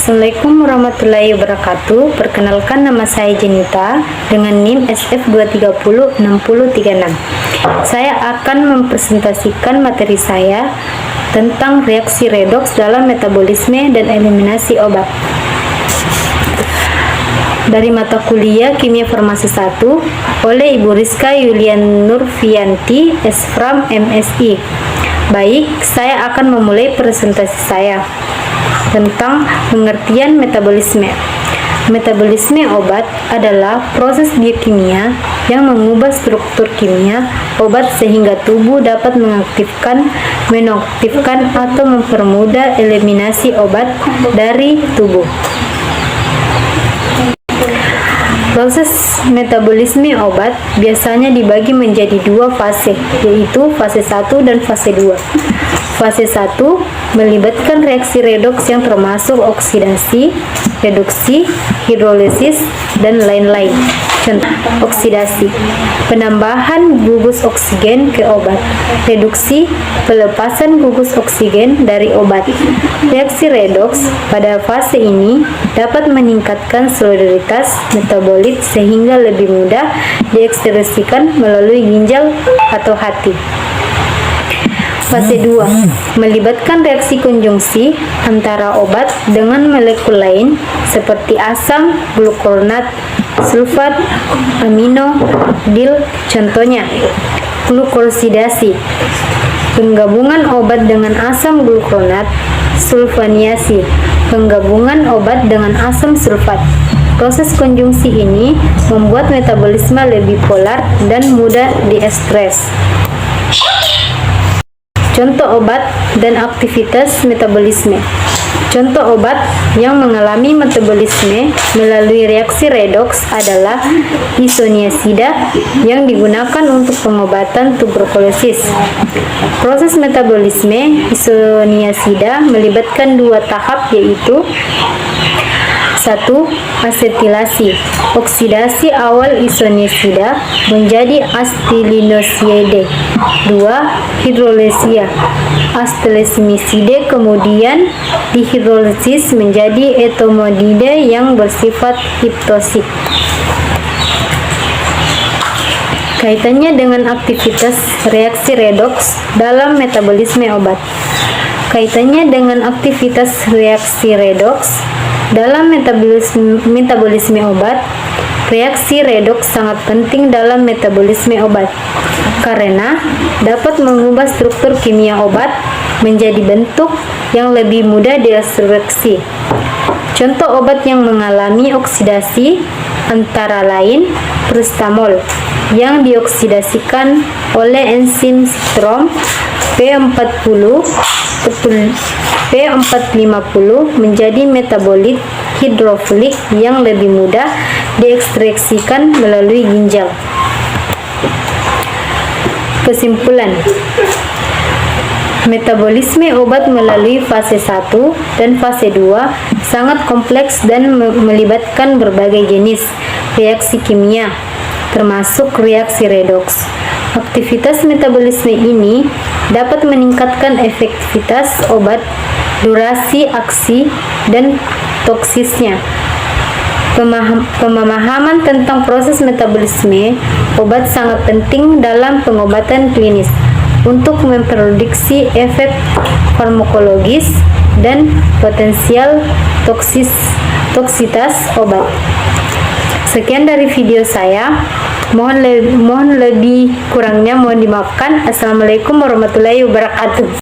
Assalamualaikum warahmatullahi wabarakatuh. Perkenalkan, nama saya Jenita dengan NIM SF2306036. Saya akan mempresentasikan materi saya tentang reaksi redoks dalam metabolisme dan eliminasi obat. Dari mata kuliah Kimia Farmasi 1 oleh Ibu Rizka Yulian Nurfianti, S.Fram, MSI. Baik, saya akan memulai presentasi saya tentang pengertian metabolisme. Metabolisme obat adalah proses biokimia yang mengubah struktur kimia obat sehingga tubuh dapat mengaktifkan, menonaktifkan, atau mempermudah eliminasi obat dari tubuh. Proses metabolisme obat biasanya dibagi menjadi dua fase, yaitu fase 1 dan fase 2. Fase 1 melibatkan reaksi redoks yang termasuk oksidasi, reduksi, hidrolisis, dan lain-lain. Contoh, oksidasi, penambahan gugus oksigen ke obat. Reduksi, pelepasan gugus oksigen dari obat. Reaksi redoks pada fase ini dapat meningkatkan solidaritas metabolit sehingga lebih mudah diekskresikan melalui ginjal atau hati. Fase 2 melibatkan reaksi konjungsi antara obat dengan molekul lain seperti asam glukuronat, sulfat, amino, dil. Contohnya, glukosidasi, penggabungan obat dengan asam glukuronat, sulfaniasi, penggabungan obat dengan asam sulfat. Proses konjungsi ini membuat metabolisme lebih polar dan mudah diekspres. Contoh obat dan aktivitas metabolisme. Contoh obat yang mengalami metabolisme melalui reaksi redoks adalah isoniazida yang digunakan untuk pengobatan tuberkulosis. Proses metabolisme isoniazida melibatkan dua tahap, yaitu 1. Asetilasi, oksidasi awal isoniazida menjadi astilinosiide. 2. Hidrolisia, astelismiside kemudian dihidrolisis menjadi etomidide yang bersifat hiptosik. Kaitannya dengan aktivitas reaksi redoks dalam metabolisme obat. Kaitannya dengan aktivitas reaksi redoks dalam metabolisme obat. Reaksi redoks sangat penting dalam metabolisme obat karena dapat mengubah struktur kimia obat menjadi bentuk yang lebih mudah diekstraksi. Contoh obat yang mengalami oksidasi antara lain paracetamol yang dioksidasikan oleh enzim sitrom P450 menjadi metabolit hidrofilik yang lebih mudah diekstraksikan melalui ginjal. Kesimpulan, metabolisme obat melalui fase 1 dan fase 2 sangat kompleks dan melibatkan berbagai jenis reaksi kimia, termasuk reaksi redoks. Aktivitas metabolisme ini dapat meningkatkan efektivitas obat, durasi aksi, dan toksisnya. Pemahaman tentang proses metabolisme obat sangat penting dalam pengobatan klinis untuk memprediksi efek farmakologis dan potensial toksitas obat. Sekian dari video saya. Mohon lebih kurangnya mohon dimaafkan. Assalamualaikum warahmatullahi wabarakatuh.